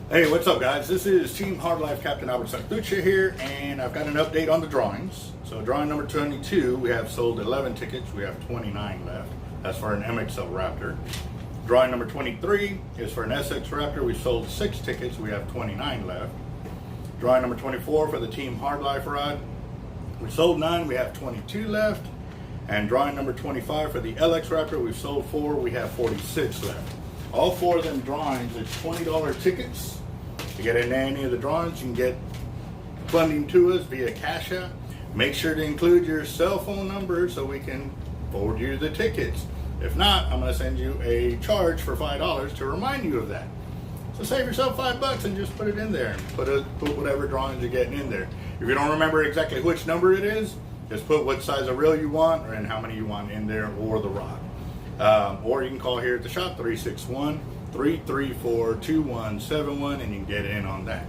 Hey, what's up, guys? This is Team Hard Life Captain Alberto Zertuche here, and I've got an update on the drawings. So drawing number 22, we have sold 11 tickets. We have 29 left. That's for an MXL Raptor. Drawing number 23 is for an SX Raptor. We sold 6 tickets. We have 29 left. Drawing number 24 for the Team Hard Life rod. We sold 9. We have 22 left. And drawing number 25 for the LX Raptor, we've sold 4. We have 46 left. All 4 of them drawings, it's $20 tickets. To get into any of the drawings, you can get funding to us via Cash App. Make sure to include your cell phone number so we can forward you the tickets. If not, I'm going to send you a charge for $5 to remind you of that. So save yourself $5 and just put it in there. Put whatever drawings you're getting in there. If you don't remember exactly which number it is, just put what size of reel you want and how many you want in there, or the rod. Or you can call here at the shop, 361-334-2171, and you can get in on that.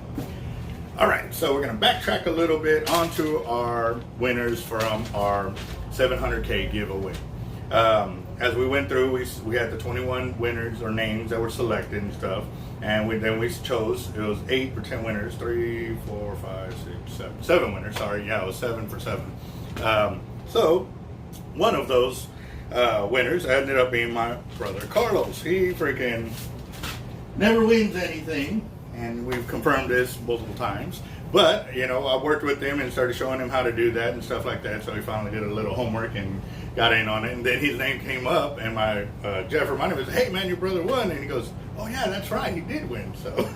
All right, so we're going to backtrack a little bit onto our winners from our 700K giveaway. As we went through, we had the 21 winners or names that were selected and stuff, and then we chose, it was 8 for 10 winners, 3, 4, 5, 6, 7, 7 winners, sorry, yeah, it was 7 for 7. So one of those winners ended up being my brother Carlos. He freaking never wins anything, and we've confirmed this multiple times. But, you know, I worked with him and started showing him how to do that and stuff like that, so he finally did a little homework and got in on it. And then his name came up, and my Jeff reminded me, hey man, your brother won. And he goes, oh yeah, that's right, he did win. So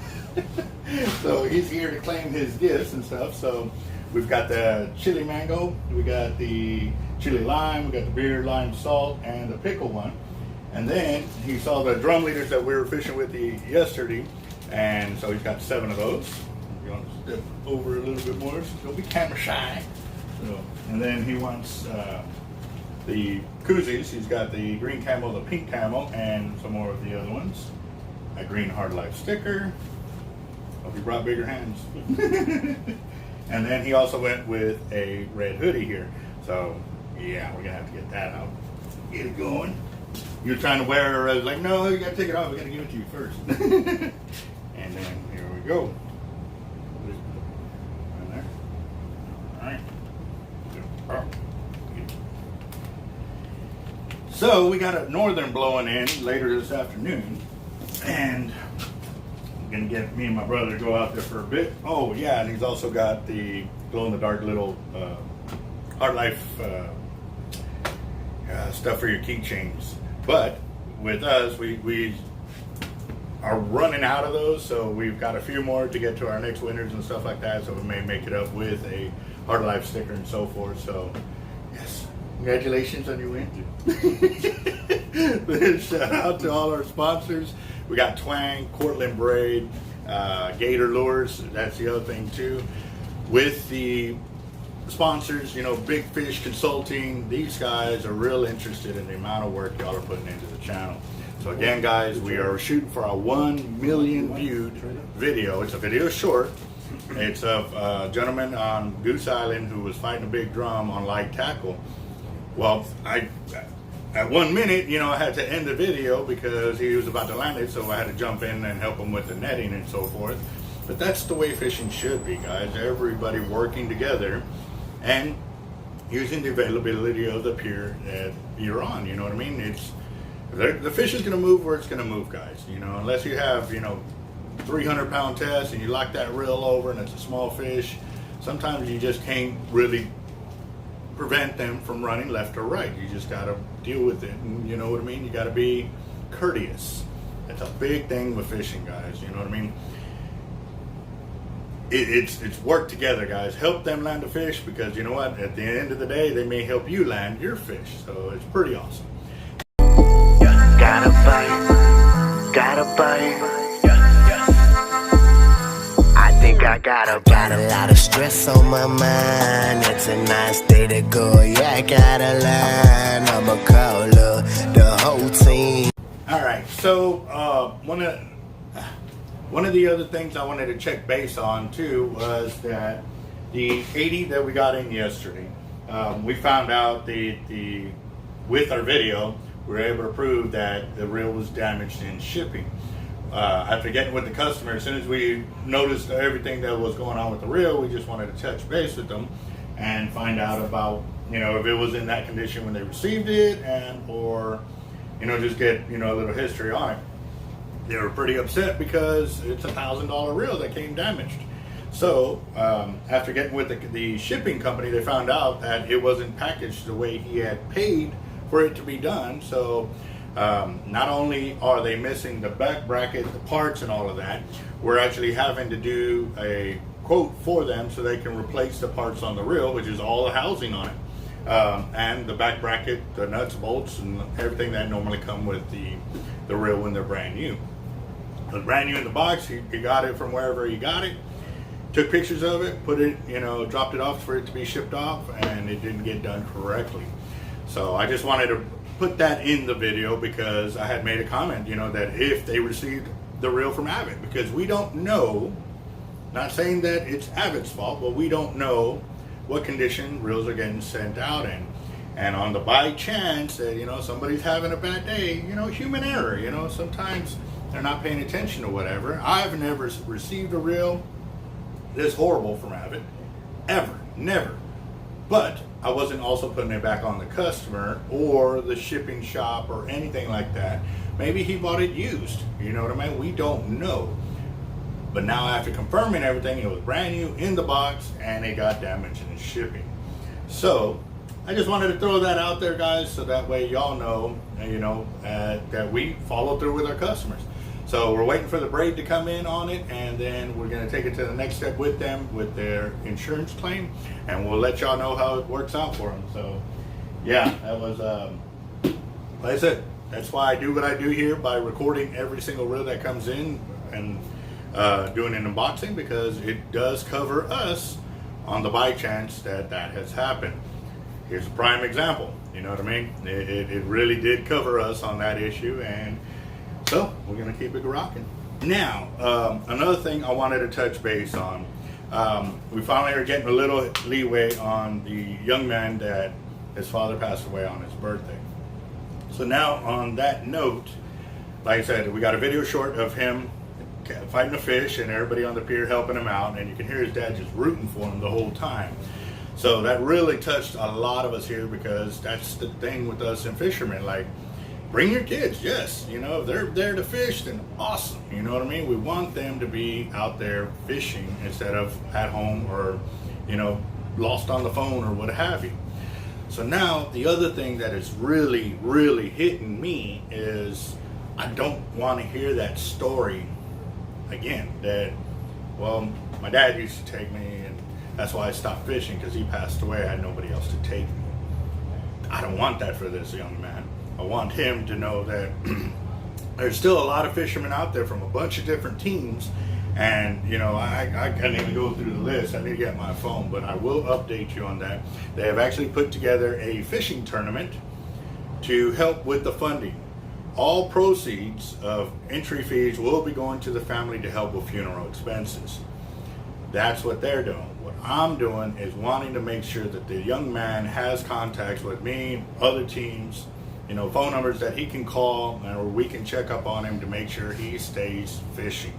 so he's here to claim his gifts and stuff. So we've got the chili mango, we got the chili lime, we got the beer lime salt, and the pickle one. And then he saw the drum leaders that we were fishing with yesterday, and so he's got 7 of those. You want to step over a little bit more, so don't be camera shy. So, and then he wants the koozies. He's got the green camo, the pink camo, and some more of the other ones. A green Hard Life sticker. Hope you brought bigger hands. And then he also went with a red hoodie here. So yeah, we're gonna have to get that out. Get it going. You're trying to wear it, I was like, no, you gotta take it off, we gotta give it to you first. And then here we go. Right there. Alright. So we got a northern blowing in later this afternoon, and I'm gonna get me and my brother to go out there for a bit. Oh yeah, and he's also got the glow-in-the-dark little Hard Life stuff for your keychains. But with us, we are running out of those, so we've got a few more to get to our next winners and stuff like that, so we may make it up with a Hard Life sticker and so forth. So yes, congratulations on your win. Shout out to all our sponsors. We got Twang, Cortland Braid, Gator Lures, that's the other thing too. With the sponsors, you know, Big Fish Consulting, these guys are real interested in the amount of work y'all are putting into the channel. So again, guys, we are shooting for our 1 million viewed video. It's a video short. It's of a gentleman on Goose Island who was fighting a big drum on light tackle. Well, at 1 minute, you know, I had to end the video because he was about to land it, so I had to jump in and help him with the netting and so forth. But that's the way fishing should be, guys. Everybody working together and using the availability of the pier that you're on, you know what I mean? The fish is going to move where it's going to move, guys. You know, unless you have, you know, 300-pound test and you lock that reel over and it's a small fish, sometimes you just can't really prevent them from running left or right. You just got to deal with it, and you know what I mean? You got to be courteous. That's a big thing with fishing, guys. You know what I mean? It's work together, guys. Help them land a fish, because you know what? At the end of the day, they may help you land your fish. So it's pretty awesome. Gotta bite. I think I got a lot of stress on my mind. It's a nice day to go. Yeah, I got a line. I'ma call the whole team. All right. So one of the other things I wanted to check base on too was that the 80 that we got in yesterday, we found out with our video, we were able to prove that the reel was damaged in shipping. after getting with the customer, as soon as we noticed everything that was going on with the reel, we just wanted to touch base with them and find out about, if it was in that condition when they received it, and or just get a little history on it. They were pretty upset because it's $1,000 reel that came damaged. So after getting with the shipping company, they found out that it wasn't packaged the way he had paid for it to be done. So not only are they missing the back bracket, the parts and all of that, we're actually having to do a quote for them so they can replace the parts on the reel, which is all the housing on it, and the back bracket, the nuts, bolts, and everything that normally come with the reel when they're brand new. It was brand new in the box. He got it from wherever he got it, took pictures of it, put it, dropped it off for it to be shipped off, and it didn't get done correctly. So I just wanted to put that in the video because I had made a comment, that if they received the reel from Avid, because we don't know, not saying that it's Avid's fault, but we don't know what condition reels are getting sent out in. And on the by chance that, somebody's having a bad day, human error, sometimes they're not paying attention to whatever. I've never received a reel this horrible from Avid, ever, never. But I wasn't also putting it back on the customer or the shipping shop or anything like that. Maybe he bought it used, you know what I mean? We don't know. But now after confirming everything, it was brand new in the box and it got damaged in the shipping. So I just wanted to throw that out there, guys, so that way y'all know, that we follow through with our customers. So we're waiting for the braid to come in on it, and then we're going to take it to the next step with them with their insurance claim, and we'll let y'all know how it works out for them. So yeah, that was, like I said, that's why I do what I do here by recording every single reel that comes in and doing an unboxing, because it does cover us on the by chance that has happened. Here's a prime example, you know what I mean? It really did cover us on that issue, and so we're gonna keep it rocking. Now, another thing I wanted to touch base on, we finally are getting a little leeway on the young man that his father passed away on his birthday. So now on that note, like I said, we got a video short of him fighting a fish and everybody on the pier helping him out, and you can hear his dad just rooting for him the whole time. So that really touched a lot of us here, because that's the thing with us and fishermen, like, bring your kids, yes, if they're there to fish, then awesome, you know what I mean? We want them to be out there fishing instead of at home or, lost on the phone or what have you. So now the other thing that is really, really hitting me is I don't want to hear that story again, that, well, my dad used to take me and that's why I stopped fishing, because he passed away. I had nobody else to take me. I don't want that for this young man. I want him to know that there's still a lot of fishermen out there from a bunch of different teams, and I can't even go through the list. I need to get my phone, but I will update you on that. They have actually put together a fishing tournament to help with the funding. All proceeds of entry fees will be going to the family to help with funeral expenses. That's what they're doing. What I'm doing is wanting to make sure that the young man has contacts with me, other teams, phone numbers that he can call, or we can check up on him to make sure he stays fishing.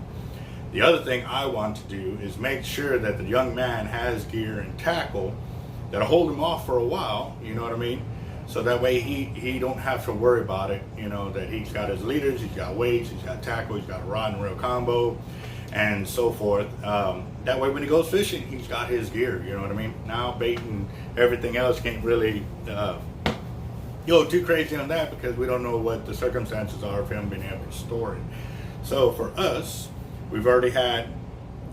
The other thing I want to do is make sure that the young man has gear and tackle that'll hold him off for a while, you know what I mean? So that way he don't have to worry about it, that he's got his leaders, he's got weights, he's got tackle, he's got a rod and reel combo, and so forth. That way when he goes fishing, he's got his gear, you know what I mean? Now bait and everything else can't really go too crazy on that, because we don't know what the circumstances are of him being able to store it. So for us, we've already had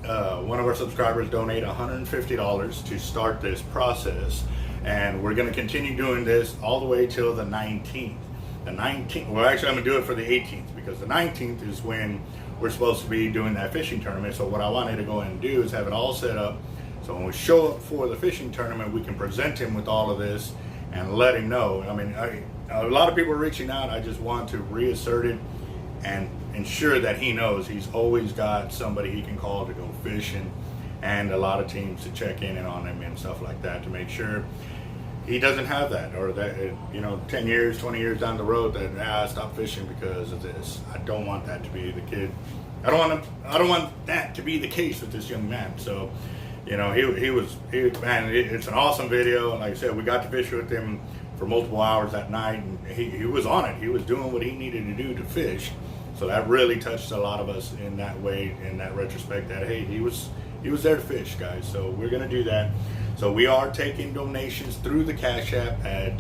one of our subscribers donate $150 to start this process, and we're going to continue doing this all the way till the 19th. The 19th, well, actually I'm going to do it for the 18th, because the 19th is when we're supposed to be doing that fishing tournament. So what I wanted to go ahead and do is have it all set up, so when we show up for the fishing tournament, we can present him with all of this and let him know. I mean, a lot of people are reaching out. I just want to reassert it and ensure that he knows he's always got somebody he can call to go fishing, and a lot of teams to check in and on him and stuff like that, to make sure he doesn't have that, or that, 10 years, 20 years down the road that I stopped fishing because of this. I don't want that to be the kid. I don't want that to be the case with this young man. So, man, it's an awesome video. Like I said, we got to fish with him for multiple hours that night, and he was on it. He was doing what he needed to do to fish. So that really touched a lot of us in that way, in that retrospect, that hey, he was there to fish, guys. So we're gonna do that. So we are taking donations through the Cash App at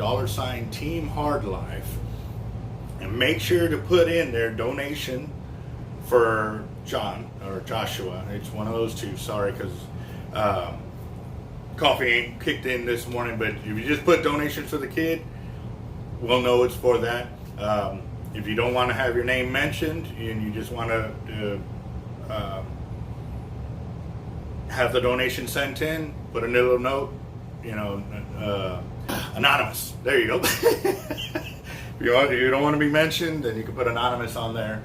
$Team Hard Life, and make sure to put in their donation for John or Joshua. It's one of those two. Sorry, because coffee ain't kicked in this morning. But if you just put donations for the kid, we'll know it's for that. If you don't want to have your name mentioned and you just want to have the donation sent in, put a little note, anonymous. There you go. If you don't want to be mentioned, then you can put anonymous on there.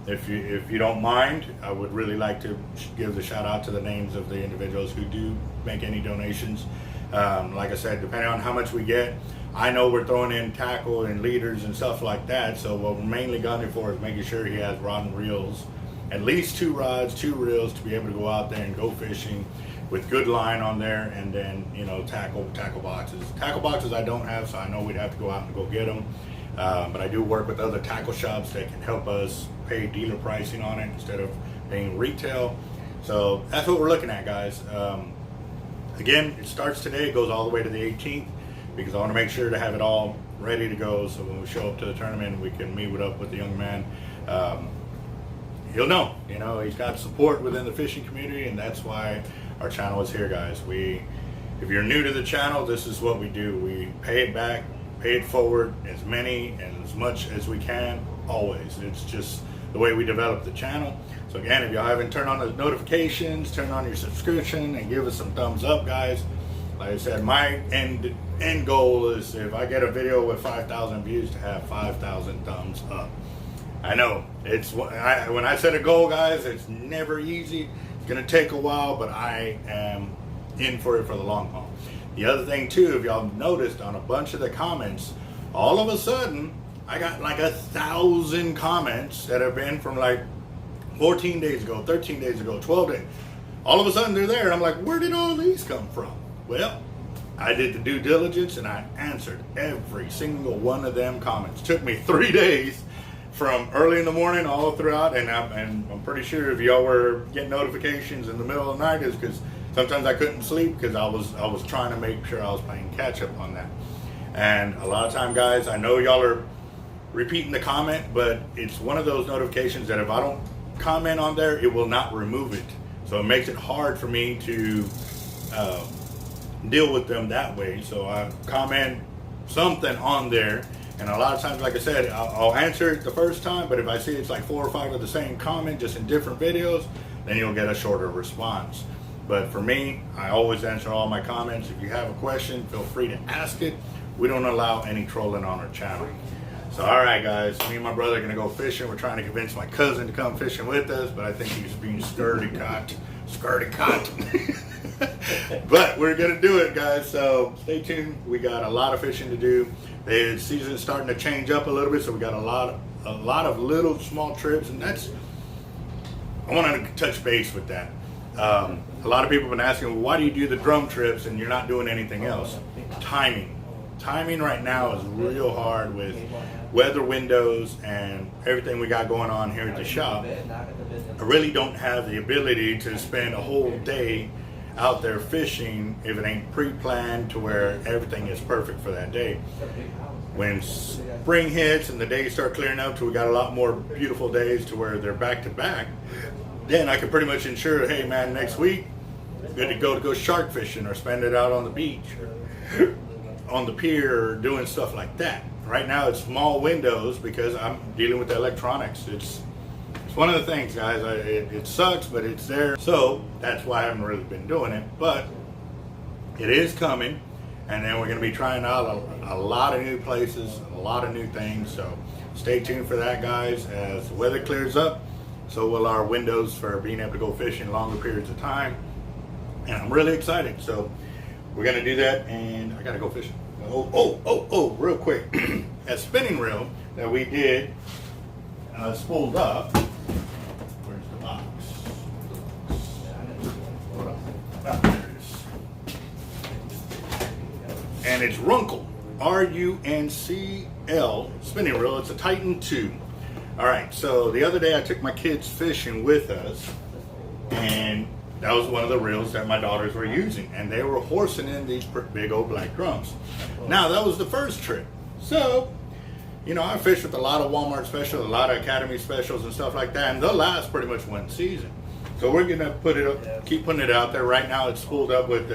If you don't mind, I would really like to give the shout out to the names of the individuals who do make any donations. Like I said, depending on how much we get, I know we're throwing in tackle and leaders and stuff like that. So what we're mainly gunning for is making sure he has rod and reels, at least 2 rods, 2 reels, to be able to go out there and go fishing with good line on there, and then tackle boxes. Tackle boxes I don't have, so I know we'd have to go out and go get them. But I do work with other tackle shops that can help us pay dealer pricing on it instead of paying retail. So that's what we're looking at, guys. Again, it starts today, it goes all the way to the 18th, because I want to make sure to have it all ready to go, so when we show up to the tournament, we can meet up with the young man. He'll know, he's got support within the fishing community, and that's why our channel is here, guys. If you're new to the channel, this is what we do. We pay it back, pay it forward, as many and as much as we can, always. It's just the way we develop the channel. So again, if y'all haven't turned on the notifications, turn on your subscription and give us some thumbs up, guys. Like I said, my end goal is, if I get a video with 5,000 views, to have 5,000 thumbs up. I know when I set a goal, guys, it's never easy. It's gonna take a while, but I am in for it for the long haul. The other thing too, if y'all noticed on a bunch of the comments, all of a sudden I got like 1,000 comments that have been from like 14 days ago, 13 days ago, 12 days. All of a sudden they're there, and I'm like, where did all these come from? Well, I did the due diligence and I answered every single one of them comments. Took me 3 days, from early in the morning all throughout, and I'm pretty sure if y'all were getting notifications in the middle of the night, is because sometimes I couldn't sleep because I was trying to make sure I was playing catch up on that. And a lot of time, guys, I know y'all are repeating the comment, but it's one of those notifications that if I don't comment on there, it will not remove it. So it makes it hard for me to deal with them that way. So I comment something on there. And a lot of times, like I said, I'll answer it the first time, but if I see it's like 4 or 5 of the same comment, just in different videos, then you'll get a shorter response. But for me, I always answer all my comments. If you have a question, feel free to ask it. We don't allow any trolling on our channel. So, all right, guys, me and my brother are gonna go fishing. We're trying to convince my cousin to come fishing with us, but I think he's being scaredy cat. But we're gonna do it, guys, so stay tuned. We got a lot of fishing to do. The season's starting to change up a little bit, so we got a lot of little small trips, and I want to touch base with that. A lot of people have been asking, well, why do you do the drum trips and you're not doing anything else? Timing right now is real hard with weather windows and everything we got going on here at the shop. I really don't have the ability to spend a whole day out there fishing if it ain't pre-planned to where everything is perfect for that day. When spring hits and the days start clearing up, till we got a lot more beautiful days to where they're back to back, then I can pretty much ensure, hey man, next week good to go shark fishing or spend it out on the beach or on the pier or doing stuff like that. Right now it's small windows because I'm dealing with the electronics. It's one of the things, guys. It sucks, but it's there. So that's why I haven't really been doing it. But it is coming, and then we're going to be trying out a lot of new places, a lot of new things. So stay tuned for that, guys. As the weather clears up, so will our windows for being able to go fishing longer periods of time. And I'm really excited. So we're gonna do that, and I gotta go fishing. Oh, real quick. That spinning reel that we did spooled up. Where's the box? Hold on. Ah, there it is. And it's Runkle, R-U-N-C-L spinning reel. It's a Titan 2. All right, so the other day I took my kids fishing with us, and that was one of the reels that my daughters were using, and they were horsing in these big old black drums. Now, that was the first trip. So, you know, I fished with a lot of Walmart specials, a lot of Academy specials and stuff like that, and they'll last pretty much one season. So we're gonna put it up, keep putting it out there. Right now it's spooled up with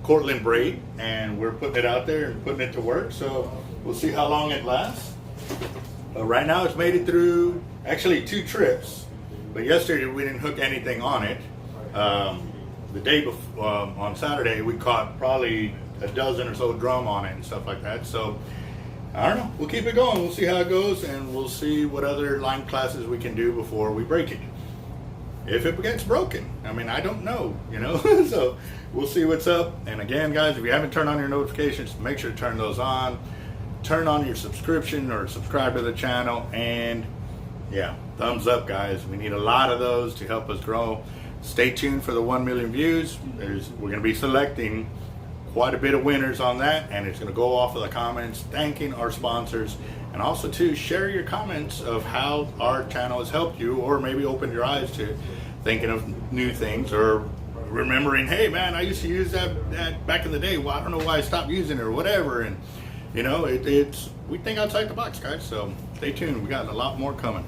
Cortland braid, and we're putting it out there and putting it to work. So we'll see how long it lasts. Right now it's made it through actually 2 trips, but yesterday we didn't hook anything on it. The day before, on Saturday, we caught probably a dozen or so drum on it and stuff like that. So I don't know, we'll keep it going. We'll see how it goes, and we'll see what other line classes we can do before we break it. If it gets broken, I mean, I don't know, you know. So we'll see what's up. And again, guys, if you haven't turned on your notifications, make sure to turn those on. Turn on your subscription or subscribe to the channel, and yeah, thumbs up, guys. We need a lot of those to help us grow. Stay tuned for the 1 million views. We're going to be selecting quite a bit of winners on that, and it's going to go off of the comments thanking our sponsors, and also to share your comments of how our channel has helped you, or maybe opened your eyes to thinking of new things, or remembering, hey man, I used to use that back in the day. Well, I don't know why I stopped using it or whatever. And you know, we think outside the box, guys. So stay tuned. We got a lot more coming.